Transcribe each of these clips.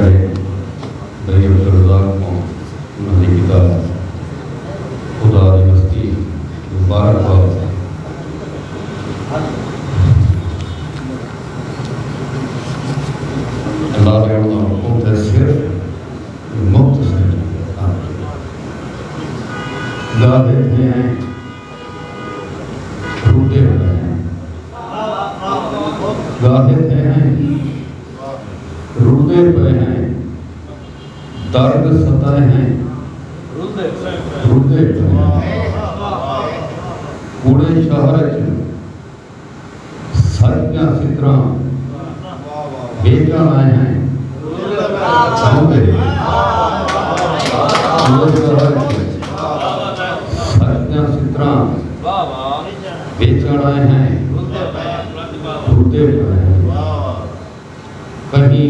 रहे भाई अब्दुल रज़ाक को उन्होंने किताब खुदा दी हस्ती मुबारकबाद। अल्लाह के हुक्म है सिर्फ मुफ्त से गा देते हैं, रूठे हुए हैं, गा देते हैं, रुदे पे हैं, दर्द सताए हैं, रुदे पे हैं, कूड़े शहर सरिया सितरा बेचण आए हैं, रुदे सरिया सितरा बेचण आए हैं, रुदे पे हैं। कहीं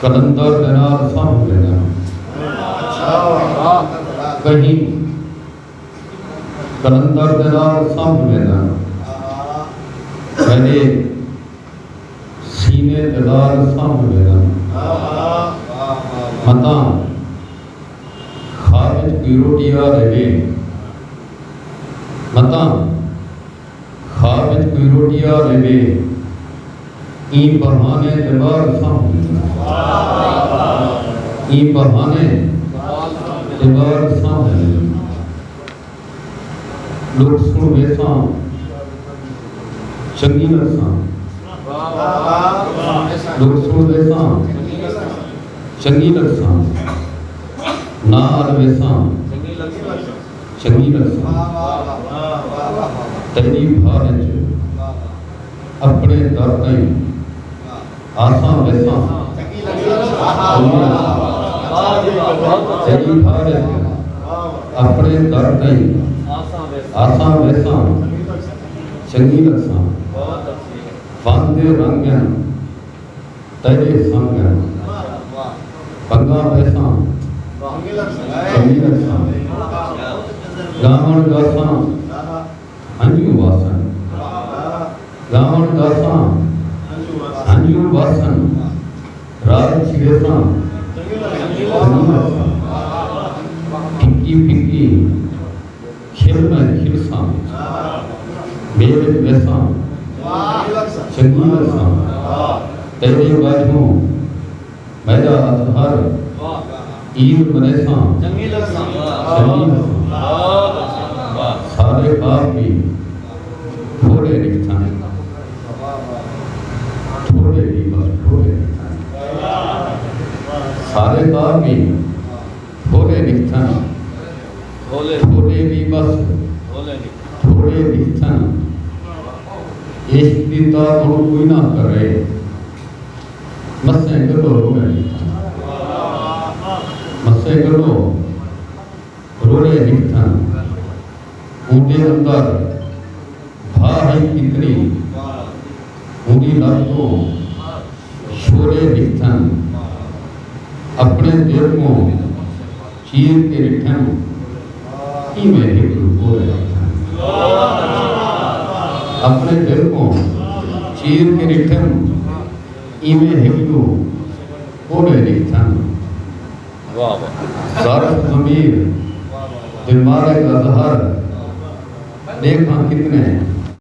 कलंदर दिनार साहब लेना, कहीं कलंदर दिनार साहब लेना, पहले सीने दिलार साहब लेना, मता खाबिज की रोटिया रहे, मता खाबिज की रोटिया रहे, ई बहाने दबार सामने, ई बहाने दबार सामने, लोग सुन वैसा चंगी लसा, लोग सुन वैसा चंगी लसा, नाल वैसा चंगी लसा, तेरी भारत अपने दर नहीं आसा वैसा तेरी भारत अपने दर नहीं आसा वैसा चंगी लसा, वांदे रंग तेरे संग पंगा वैसा चंगी लसा, गावण गासा हंजू वासन, गावण गासा हंजू वासन, राज छिवेसा फिक्की फिक्की खिल में खिलसा, मेरे वैसा चंगी लसा, तेरे बाजू मेरा अजहर ईद बनेसा चंगी लसा, सारे बाप भी थोड़े निकथन, थोड़े भी बस थोड़े निकथन, सारे बाप भी थोड़े निकथन, थोड़े भी बस थोड़े निकथन, इश्क दी तार कोई ना करे, मस्से गलो रोए निकथन, मस्से गलो रोए निकथन, उनके अंदर भा है कितनी, उनकी लातों शोरे निकथन, अपने दिल को चीर के रिठन, इमें एक रुकोए निकथन, अपने दिल को चीर के रिठन, इमें एक रुकोए निकथन, ज़ारफ ज़मीर दिमाग का ज़हर देखा कितने